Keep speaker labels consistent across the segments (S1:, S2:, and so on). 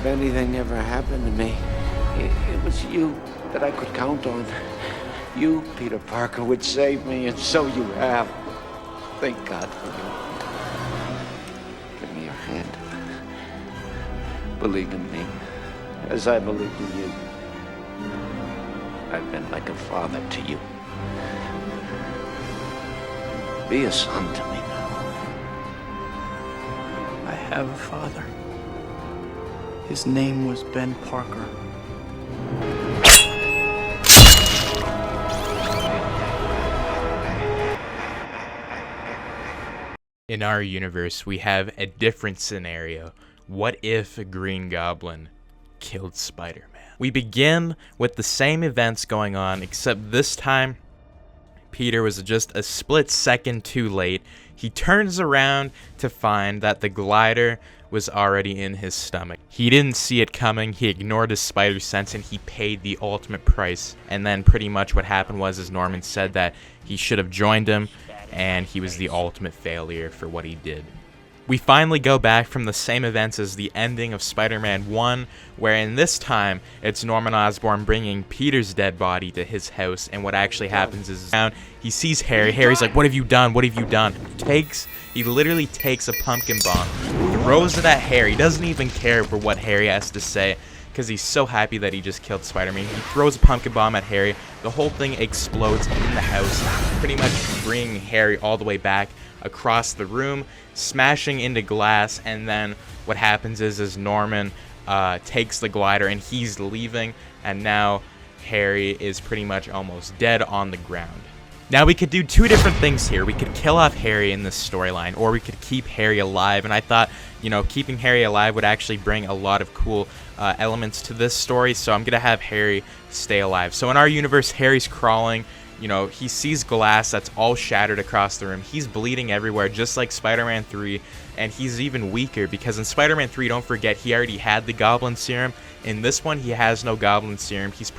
S1: anything ever happened to me, it was you that I could count on. You, Peter Parker, would save me, and so you have. Thank God for you. Give me your hand. Believe in me, as I believed in you. I've been like a father to you. Be a son to me now.
S2: I have a father. His name was Ben Parker.
S3: In our universe, we have a different scenario. What if Green Goblin killed Spider-Man? We begin with the same events going on, except this time, Peter was just a split second too late. He turns around to find that the glider was already in his stomach. He didn't see it coming, he ignored his spider sense, and he paid the ultimate price. And then pretty much what happened was, as Norman said, that he should have joined him, and he was the ultimate failure for what he did. We finally go back from the same events as the ending of Spider-Man 1, where in this time, it's Norman Osborn bringing Peter's dead body to his house, and what actually happens is he sees Harry. Harry's like, "What have you done? What have you done?" He literally takes a pumpkin bomb, throws it at Harry, doesn't even care for what Harry has to say, because he's so happy that he just killed Spider-Man. He throws a pumpkin bomb at Harry. The whole thing explodes in the house, pretty much bringing Harry all the way back across the room, smashing into glass. And then what happens is Norman takes the glider and he's leaving, and now Harry is pretty much almost dead on the ground. Now we could do two different things here. We could kill off Harry in this storyline, or we could keep Harry alive. And I thought, keeping Harry alive would actually bring a lot of cool elements to this story, so I'm gonna have Harry stay alive. So in our universe, Harry's crawling. He sees glass that's all shattered across the room. He's bleeding everywhere, just like Spider-Man 3, and he's even weaker because in Spider-Man 3, don't forget, he already had the Goblin Serum. In this one, he has no Goblin Serum. He's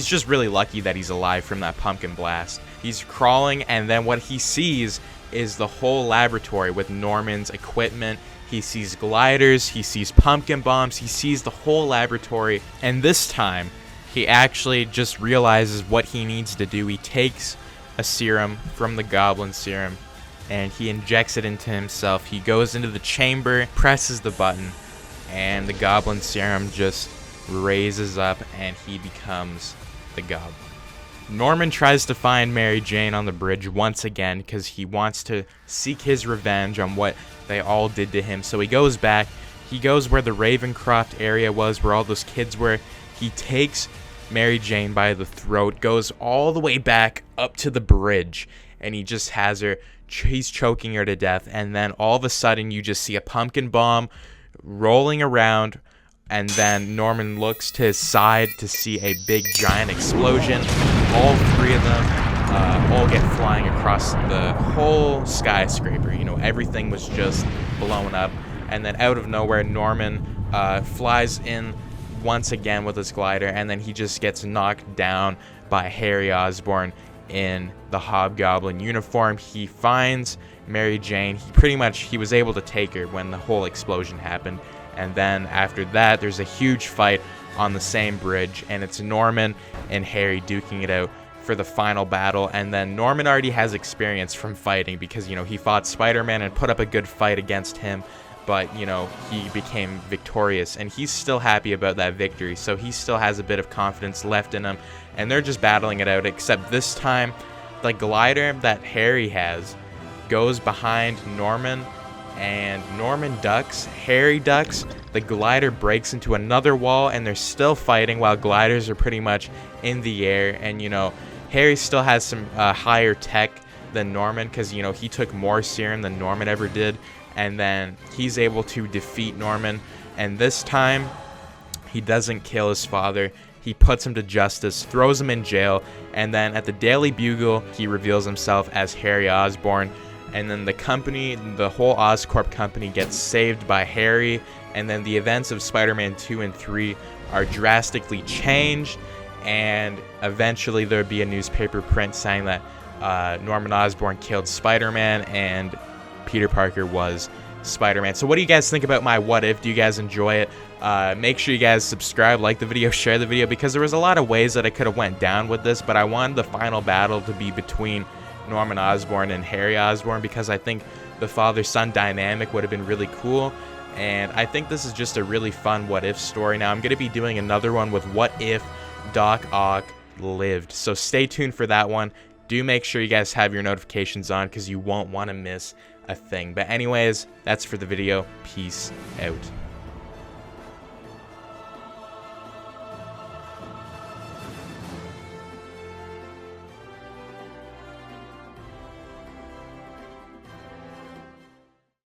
S3: just really lucky that he's alive from that pumpkin blast. He's crawling, and then what he sees is the whole laboratory with Norman's equipment. He sees gliders, he sees pumpkin bombs, he sees the whole laboratory, and this time, he actually just realizes what he needs to do. He takes a serum from the Goblin Serum and he injects it into himself. He goes into the chamber, presses the button, and the Goblin Serum just raises up and he becomes the Goblin. Norman tries to find Mary Jane on the bridge once again because he wants to seek his revenge on what they all did to him. So he goes back. He goes where the Ravencroft area was, where all those kids were. He takes Mary Jane by the throat, goes all the way back up to the bridge, and he just has her. He's choking her to death, and then all of a sudden you just see a pumpkin bomb rolling around, and then Norman looks to his side to see a big giant explosion. All three of them all get flying across the whole skyscraper. Everything was just blown up, and then out of nowhere Norman flies in once again with his glider, and then he just gets knocked down by Harry Osborn in the Hobgoblin uniform. He finds Mary Jane. He was able to take her when the whole explosion happened, and then after that there's a huge fight on the same bridge, and it's Norman and Harry duking it out for the final battle. And then Norman already has experience from fighting because he fought Spider-Man and put up a good fight against him, but he became victorious, and he's still happy about that victory, so he still has a bit of confidence left in him, and they're just battling it out. Except this time the glider that Harry has goes behind Norman, and Norman ducks, Harry ducks, the glider breaks into another wall, and they're still fighting while gliders are pretty much in the air. And Harry still has some higher tech than Norman because he took more serum than Norman ever did. And then he's able to defeat Norman, and this time he doesn't kill his father. He puts him to justice, throws him in jail, and then at the Daily Bugle he reveals himself as Harry Osborn. And then the whole Oscorp company gets saved by Harry, and then the events of Spider-Man 2 and 3 are drastically changed, and eventually there'll be a newspaper print saying that Norman Osborn killed Spider-Man and Peter Parker was Spider-Man. So what do you guys think about my what if? Do you guys enjoy it? Make sure you guys subscribe, like the video, share the video, because there was a lot of ways that I could have went down with this, but I wanted the final battle to be between Norman Osborn and Harry Osborn, because I think the father-son dynamic would have been really cool. And I think this is just a really fun what if story. Now I'm going to be doing another one with what if Doc Ock lived. So stay tuned for that one. Do make sure you guys have your notifications on, because you won't want to miss a thing. But anyways, that's for the video. Peace out.